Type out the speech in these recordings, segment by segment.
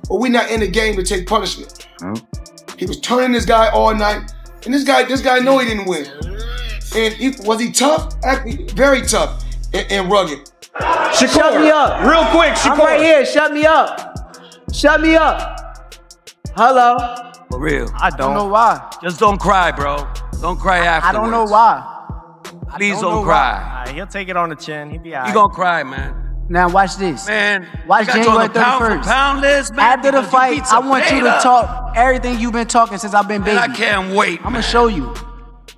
but we're not in the game to take punishment. He was turning this guy all night, and this guy know he didn't win. And was he tough? Actually, very tough and rugged. Shakur, shut me up. Real quick, Shakur. I'm right here. Shut me up. Shut me up. Hello. For real. I don't know why. Just don't cry, bro. Don't cry afterwards. I don't know why. Please don't cry. All right, he'll take it on the chin. He'll be all right. You gonna cry, man. Now watch this. Man, watch January 31st. Pound for pound list, man, after the fight, I want you to talk everything you've been talking since I've been baby. Man, I can't wait. I'm gonna show you.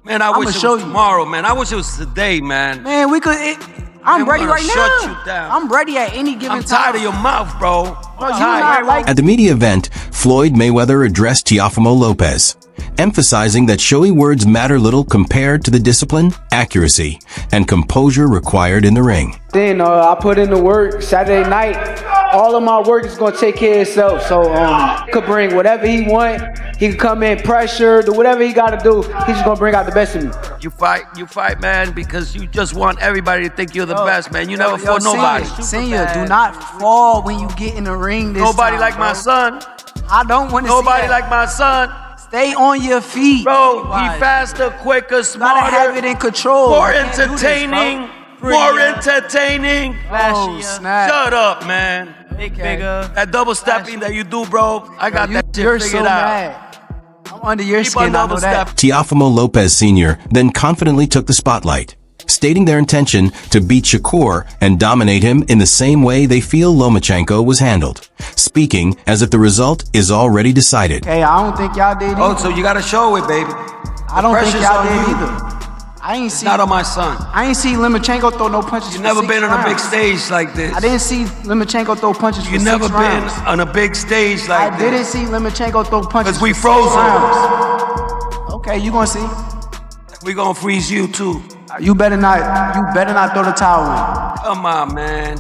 Man, I wish it was tomorrow, man. I wish it was today, man. Man, we could. I'm ready right now. Shut you down. I'm ready at any given time. I'm tired of your mouth, bro. At the media event, Floyd Mayweather addressed Teofimo Lopez, emphasizing that showy words matter little compared to the discipline, accuracy, and composure required in the ring. Then I put in the work Saturday night. All of my work is gonna take care of itself. So could bring whatever he want. He can come in, pressure, do whatever he gotta do. He's just gonna bring out the best in me. You fight, man, because you just want everybody to think you're the best, man. You never fought nobody. Senior, do not fall when you get in the ring this Nobody time, like my son. I don't want to see Nobody like my son. Stay on your feet. Bro, he faster, quicker, smarter. Gotta have it in control. More entertaining. More entertaining. Oh, snap. Shut up, man. Bigger. That double stepping that you do, bro, I got that shit figured out. Mad. I'm under your skin, I know that. Teofimo Lopez Sr. then confidently took the spotlight, stating their intention to beat Shakur and dominate him in the same way they feel Lomachenko was handled, speaking as if the result is already decided. Hey, I don't think y'all did either. Oh, so you gotta show it, baby. I don't think y'all did either. I ain't see. Not on my son. I ain't see Lomachenko throw no punches. You never been on a big stage like this. I didn't see Lomachenko throw punches. You never been on a big stage like this. I didn't see Lomachenko throw punches. Cause we froze him. Okay, you gonna see. We gonna freeze you too. You better not. You better not throw the towel in. Come on, man.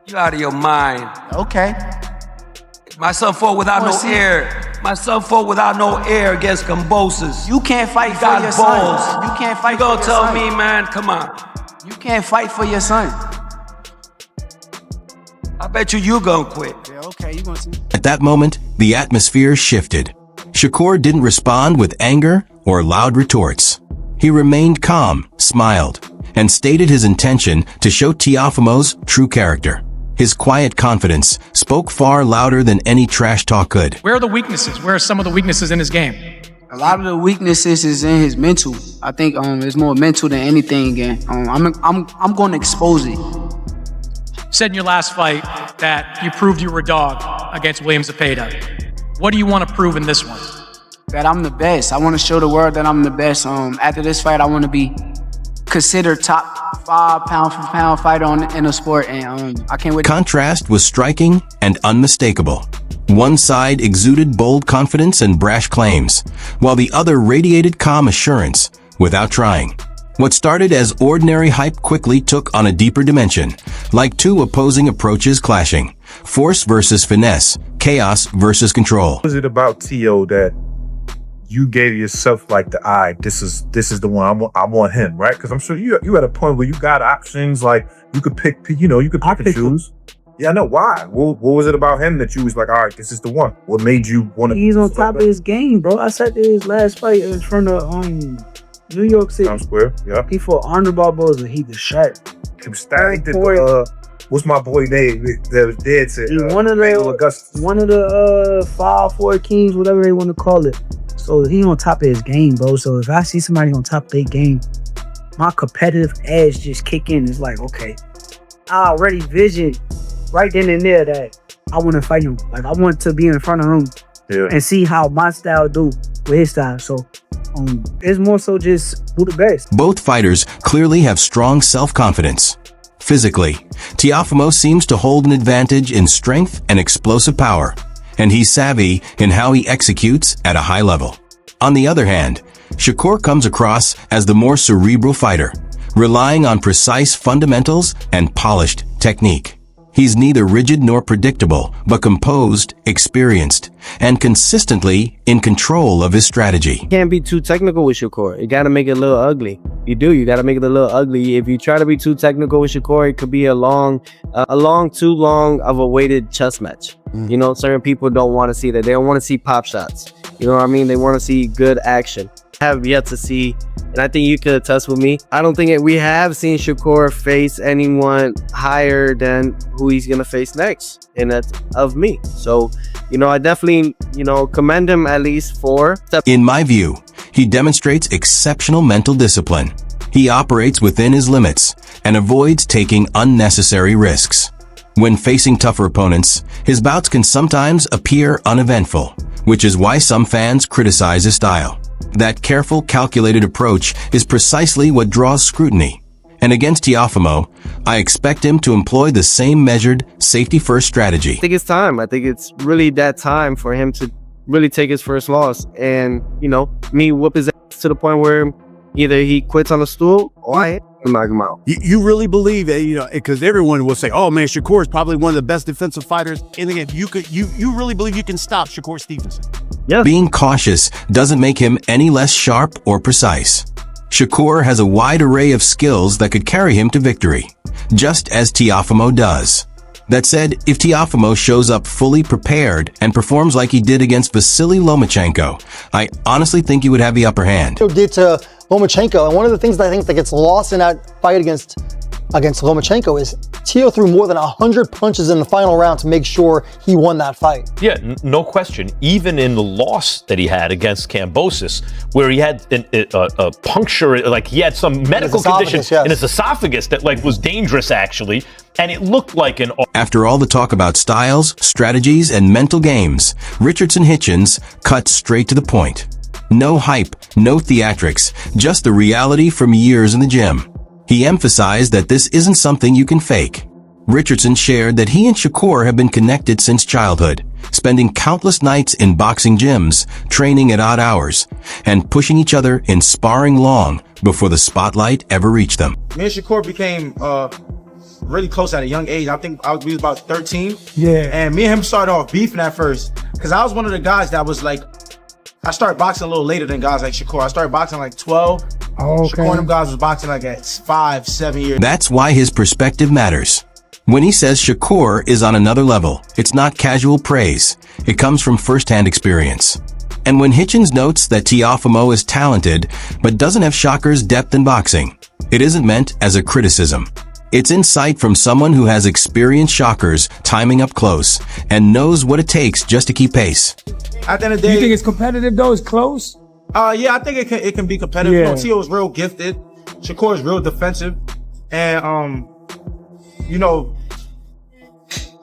You out of your mind. Okay. My son fought without no air. My son fought without no air against Cambosos. You can't fight for your son. You can't fight for your son. You gonna tell me, man? Come on. You can't fight for your son. I bet you gonna quit. Yeah, okay, you gonna see. At that moment, the atmosphere shifted. Shakur didn't respond with anger or loud retorts. He remained calm, smiled, and stated his intention to show Teofimo's true character. His quiet confidence spoke far louder than any trash talk could. Where are the weaknesses? Where are some of the weaknesses in his game? A lot of the weaknesses is in his mental. I think it's more mental than anything again. I'm going to expose it. You said in your last fight that you proved you were a dog against William Zepeda. What do you want to prove in this one? That I'm the best. I want to show the world that I'm the best. After this fight, I want to be considered top 5 pound-for-pound fighter in the sport, and I can't wait. Contrast was striking and unmistakable. One side exuded bold confidence and brash claims, while the other radiated calm assurance without trying. What started as ordinary hype quickly took on a deeper dimension, like two opposing approaches clashing. Force versus finesse, chaos versus control. What was it about Teo that you gave yourself like this is the one I want him, right? Because I'm sure you at a point where you got options, like you could pick, you could pick and choose. Yeah, I know. Why? What was it about him that you was like, all right, this is the one? What made you want to? He's on top of his game, bro. I said that his last fight in front of New York City. Times Square, yeah. He fought Arnold Barboza. He was sharp. He was stacked. What's my boy name that was dead to? One of the 5-4 Kings, whatever they want to call it. So he on top of his game, bro. So if I see somebody on top of their game, my competitive edge just kick in. It's like, okay, I already vision right then and there that I want to fight him. Like I want to be in front of him and see how my style do with his style. So it's more so just who the best. Both fighters clearly have strong self-confidence. Physically, Teofimo seems to hold an advantage in strength and explosive power, and he's savvy in how he executes at a high level. On the other hand, Shakur comes across as the more cerebral fighter, relying on precise fundamentals and polished technique. He's neither rigid nor predictable, but composed, experienced, and consistently in control of his strategy. You can't be too technical with Shakur. You gotta make it a little ugly. You gotta make it a little ugly. If you try to be too technical with Shakur, it could be too long of a weighted chess match. You know, certain people don't want to see that. They don't want to see pop shots. You know what I mean? They want to see good action. I have yet to see, and I think you could attest with me, I don't think we have seen Shakur face anyone higher than who he's going to face next, and that's of me. So, you know, I definitely, you know, commend him at least for... In my view, he demonstrates exceptional mental discipline. He operates within his limits and avoids taking unnecessary risks. When facing tougher opponents, his bouts can sometimes appear uneventful, which is why some fans criticize his style. That careful, calculated approach is precisely what draws scrutiny. And against Teofimo, I expect him to employ the same measured, safety-first strategy. I think it's time. I think it's really that time for him to really take his first loss and, you know, me whoop his ass to the point where either he quits on the stool or I knock him out. You really believe that, you know, because everyone will say, oh man, Shakur is probably one of the best defensive fighters in the game. You really believe you can stop Shakur Stevenson? Yeah. Being cautious doesn't make him any less sharp or precise. Shakur has a wide array of skills that could carry him to victory, just as Teofimo does. That said, if Teofimo shows up fully prepared and performs like he did against Vasily Lomachenko, I honestly think he would have the upper hand. Did to Lomachenko, and one of the things that I think that gets lost in that fight against Lomachenko is Teo threw more than 100 punches in the final round to make sure he won that fight. Yeah, no question. Even in the loss that he had against Kambosos, where he had a puncture, like he had some medical condition in his esophagus that like was dangerous actually, and it looked like an... After all the talk about styles, strategies, and mental games, Richardson Hitchens cut straight to the point. No hype, no theatrics, just the reality from years in the gym. He emphasized that this isn't something you can fake. Richardson shared that he and Shakur have been connected since childhood, spending countless nights in boxing gyms, training at odd hours, and pushing each other in sparring long before the spotlight ever reached them. Me and Shakur became really close at a young age. I think we was about 13. Yeah. And me and him started off beefing at first, because I was one of the guys that was like, I started boxing a little later than guys like Shakur. I started boxing like 12. Oh, okay. Shakur and them guys was boxing like at 5, 7 years. That's why his perspective matters. When he says Shakur is on another level, it's not casual praise. It comes from first-hand experience. And when Hitchens notes that Teofimo is talented, but doesn't have Shakur's depth in boxing, it isn't meant as a criticism. It's insight from someone who has experienced Shakers timing up close and knows what it takes just to keep pace. At the end of the day, You think it's competitive though? It's close? Yeah, I think it can be competitive. Yeah. You know, Teo is real gifted. Shakur is real defensive. And, you know,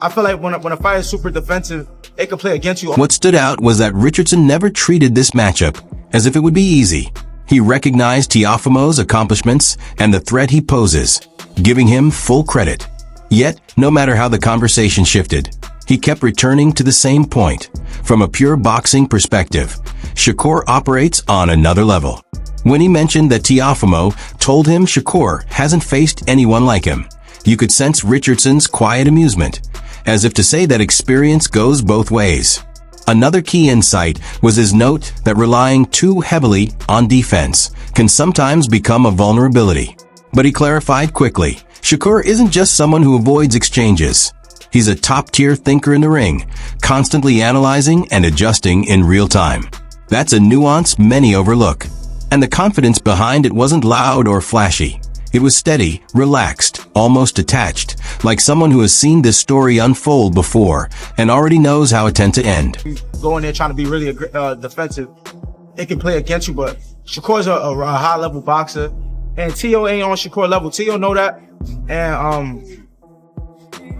I feel like when a fight is super defensive, it can play against you. What stood out was that Richardson never treated this matchup as if it would be easy. He recognized Teofimo's accomplishments and the threat he poses, giving him full credit. Yet, no matter how the conversation shifted, he kept returning to the same point. From a pure boxing perspective, Shakur operates on another level. When he mentioned that Teofimo told him Shakur hasn't faced anyone like him, you could sense Richardson's quiet amusement, as if to say that experience goes both ways. Another key insight was his note that relying too heavily on defense can sometimes become a vulnerability. But he clarified quickly, Shakur isn't just someone who avoids exchanges. He's a top-tier thinker in the ring, constantly analyzing and adjusting in real time. That's a nuance many overlook. And the confidence behind it wasn't loud or flashy. It was steady, relaxed, almost detached, like someone who has seen this story unfold before and already knows how it tends to end. Going there trying to be really defensive, it can play against you, but Shakur's a high-level boxer, and Teo ain't on Shakur level. Teo know that, and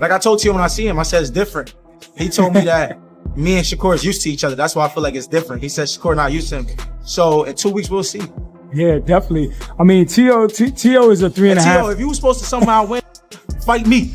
like I told Teo when I see him, I said it's different. He told me that me and Shakur is used to each other. That's why I feel like it's different. He said Shakur not used to him. So in 2 weeks, we'll see. Yeah, definitely. I mean, Teo is a 3.5. Teo, if you were supposed to somehow win, fight me.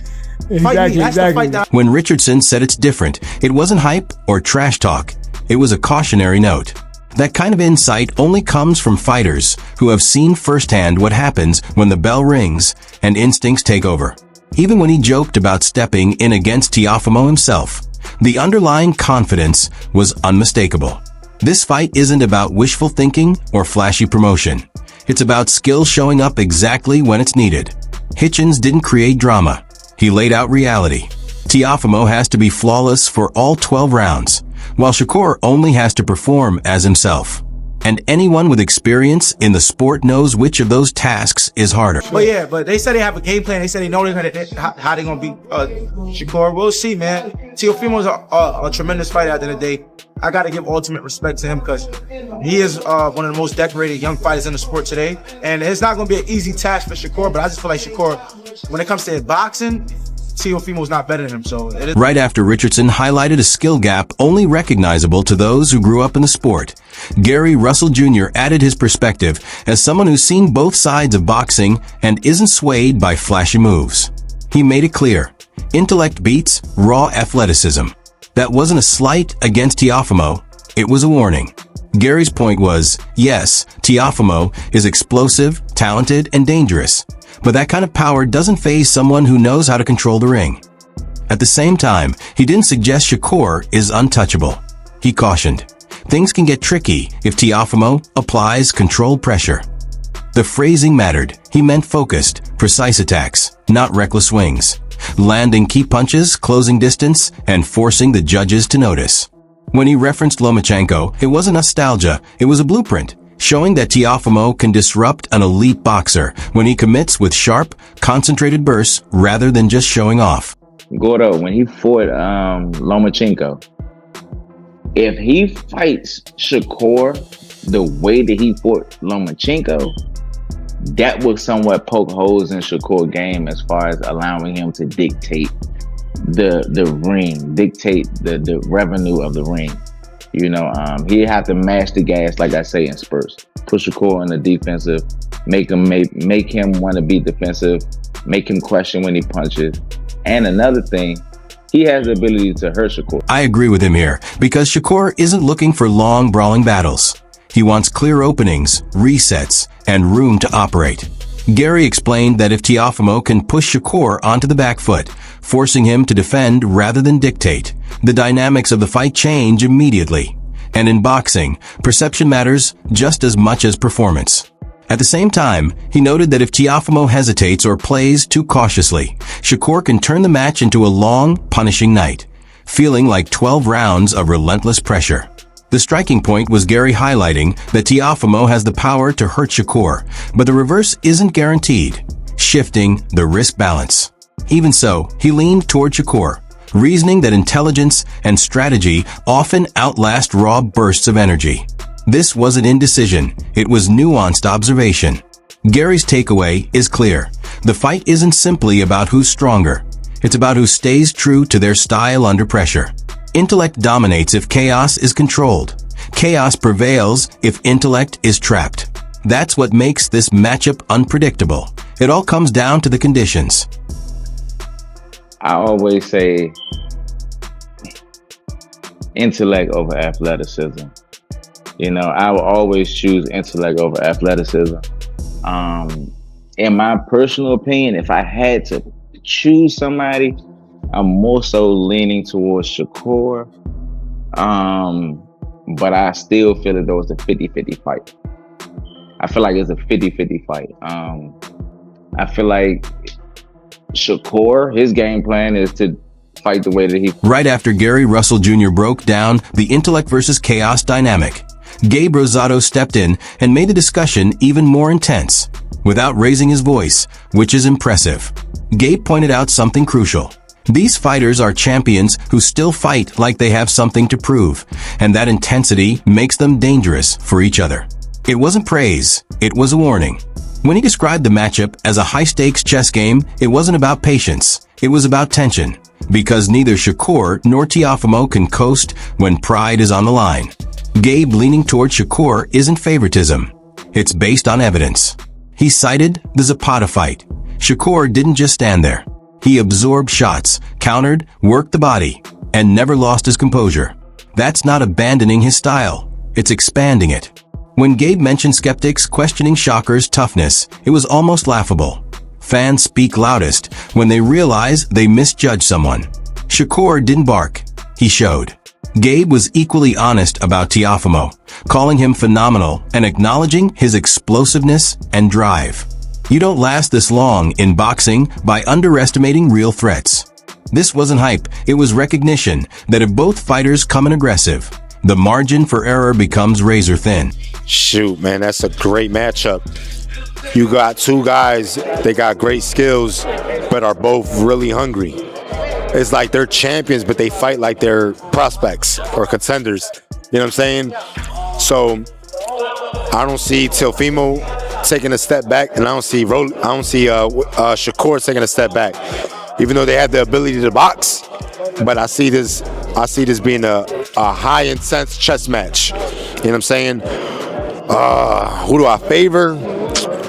Fight me. That's the fight that When Richardson said it's different, it wasn't hype or trash talk. It was a cautionary note. That kind of insight only comes from fighters who have seen firsthand what happens when the bell rings and instincts take over. Even when he joked about stepping in against Teofimo himself, the underlying confidence was unmistakable. This fight isn't about wishful thinking or flashy promotion. It's about skill showing up exactly when it's needed. Hitchens didn't create drama. He laid out reality. Teofimo has to be flawless for all 12 rounds, while Shakur only has to perform as himself. And anyone with experience in the sport knows which of those tasks is harder. But yeah, but they said they have a game plan. They said they know how they're gonna beat Shakur. We'll see, man. Teofimo's a tremendous fighter at the end of the day. I gotta give ultimate respect to him because he is one of the most decorated young fighters in the sport today. And it's not gonna be an easy task for Shakur, but I just feel like Shakur, when it comes to boxing, Teofimo's not better than him. So it is. Right after Richardson highlighted a skill gap only recognizable to those who grew up in the sport, Gary Russell Jr. added his perspective as someone who's seen both sides of boxing and isn't swayed by flashy moves. He made it clear, intellect beats raw athleticism. That wasn't a slight against Teofimo, it was a warning. Gary's point was, yes, Teofimo is explosive, talented, and dangerous, but that kind of power doesn't faze someone who knows how to control the ring. At the same time, he didn't suggest Shakur is untouchable. He cautioned, things can get tricky if Teofimo applies controlled pressure. The phrasing mattered. He meant focused, precise attacks, not reckless swings, landing key punches, closing distance, and forcing the judges to notice. When he referenced Lomachenko, it wasn't nostalgia, it was a blueprint, showing that Teofimo can disrupt an elite boxer when he commits with sharp, concentrated bursts rather than just showing off. Gordo, when he fought Lomachenko, if he fights Shakur the way that he fought Lomachenko, that will somewhat poke holes in Shakur's game as far as allowing him to dictate the ring, dictate the revenue of the ring. You know, he have to mash the gas, like I say, in spurts. Push Shakur in the defensive, make him want to be defensive, make him question when he punches. And another thing, he has the ability to hurt Shakur. I agree with him here, because Shakur isn't looking for long, brawling battles. He wants clear openings, resets, and room to operate. Gary explained that if Teofimo can push Shakur onto the back foot, forcing him to defend rather than dictate, the dynamics of the fight change immediately. And in boxing, perception matters just as much as performance. At the same time, he noted that if Teofimo hesitates or plays too cautiously, Shakur can turn the match into a long, punishing night, feeling like 12 rounds of relentless pressure. The striking point was Gary highlighting that Teofimo has the power to hurt Shakur, but the reverse isn't guaranteed, shifting the risk balance. Even so, he leaned toward Shakur, reasoning that intelligence and strategy often outlast raw bursts of energy. This wasn't indecision, it was nuanced observation. Gary's takeaway is clear. The fight isn't simply about who's stronger. It's about who stays true to their style under pressure. Intellect dominates if chaos is controlled. Chaos prevails if intellect is trapped. That's what makes this matchup unpredictable. It all comes down to the conditions. I always say intellect over athleticism. You know, I will always choose intellect over athleticism. In my personal opinion, if I had to choose somebody, I'm more so leaning towards Shakur. But I still feel as though it's a 50-50 fight. I feel like it's a 50-50 fight. I feel like Shakur, his game plan is to fight the way that he... Right after Gary Russell Jr. broke down the intellect versus chaos dynamic, Gabe Rosado stepped in and made the discussion even more intense, without raising his voice, which is impressive. Gabe pointed out something crucial. These fighters are champions who still fight like they have something to prove, and that intensity makes them dangerous for each other. It wasn't praise, it was a warning. When he described the matchup as a high-stakes chess game, it wasn't about patience, it was about tension, because neither Shakur nor Teofimo can coast when pride is on the line. Gabe leaning toward Shakur isn't favoritism, it's based on evidence. He cited the Zapata fight. Shakur didn't just stand there. He absorbed shots, countered, worked the body, and never lost his composure. That's not abandoning his style, it's expanding it. When Gabe mentioned skeptics questioning Shakur's toughness, it was almost laughable. Fans speak loudest when they realize they misjudge someone. Shakur didn't bark, he showed. Gabe was equally honest about Teofimo, calling him phenomenal and acknowledging his explosiveness and drive. You don't last this long in boxing by underestimating real threats. This wasn't hype, it was recognition that if both fighters come in aggressive, the margin for error becomes razor thin. Shoot, man, that's a great matchup. You got two guys, they got great skills, but are both really hungry. It's like they're champions, but they fight like they're prospects or contenders. You know what I'm saying? So I don't see Teofimo taking a step back, and I don't see Shakur taking a step back. Even though they have the ability to box, but I see this being a high intense chess match. You know what I'm saying? Who do I favor?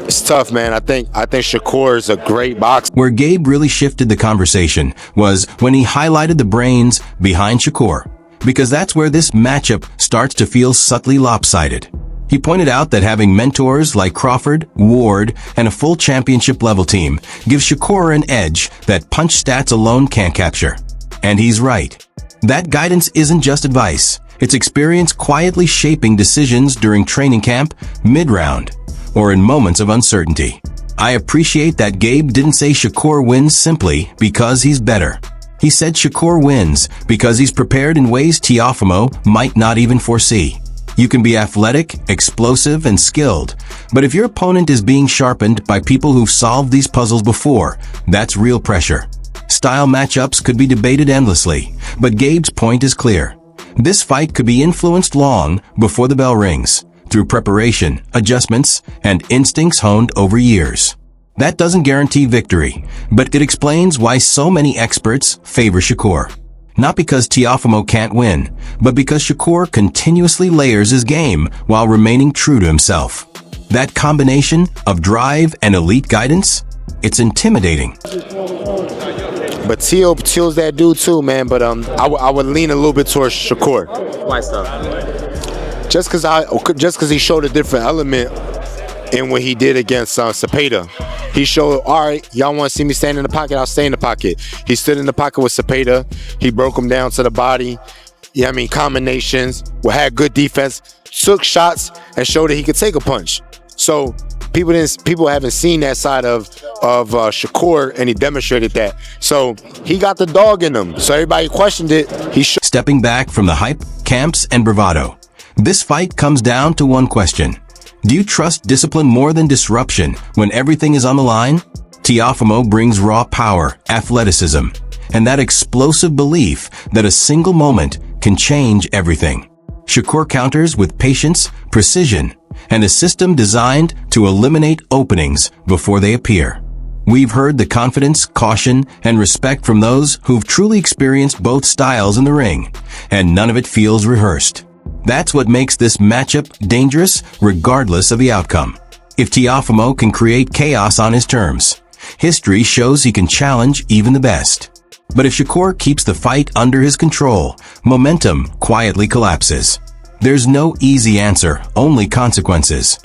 It's tough, man. I think Shakur is a great boxer. Where Gabe really shifted the conversation was when he highlighted the brains behind Shakur, because that's where this matchup starts to feel subtly lopsided. He pointed out that having mentors like Crawford, Ward, and a full championship-level team gives Shakur an edge that punch stats alone can't capture. And he's right. That guidance isn't just advice. It's experience quietly shaping decisions during training camp, mid-round, or in moments of uncertainty. I appreciate that Gabe didn't say Shakur wins simply because he's better. He said Shakur wins because he's prepared in ways Teofimo might not even foresee. You can be athletic, explosive, and skilled, but if your opponent is being sharpened by people who've solved these puzzles before, that's real pressure. Style matchups could be debated endlessly, but Gabe's point is clear. This fight could be influenced long before the bell rings, through preparation, adjustments, and instincts honed over years. That doesn't guarantee victory, but it explains why so many experts favor Shakur. Not because Teofimo can't win, but because Shakur continuously layers his game while remaining true to himself. That combination of drive and elite guidance, it's intimidating. But Teo's that dude too, man. But I would lean a little bit towards Shakur. Why so? Just because he showed a different element in what he did against Cepeda. He showed, all right, y'all want to see me stand in the pocket? I'll stay in the pocket. He stood in the pocket with Cepeda. He broke him down to the body. Yeah, I mean, combinations. Had good defense. Took shots and showed that he could take a punch. So people haven't seen that side of Shakur, and he demonstrated that. So he got the dog in him. So everybody questioned it. Stepping back from the hype, camps, and bravado, this fight comes down to one question. Do you trust discipline more than disruption when everything is on the line? Teofimo brings raw power, athleticism, and that explosive belief that a single moment can change everything. Shakur counters with patience, precision, and a system designed to eliminate openings before they appear. We've heard the confidence, caution, and respect from those who've truly experienced both styles in the ring, and none of it feels rehearsed. That's what makes this matchup dangerous regardless of the outcome. If Teofimo can create chaos on his terms, history shows he can challenge even the best. But if Shakur keeps the fight under his control, momentum quietly collapses. There's no easy answer, only consequences.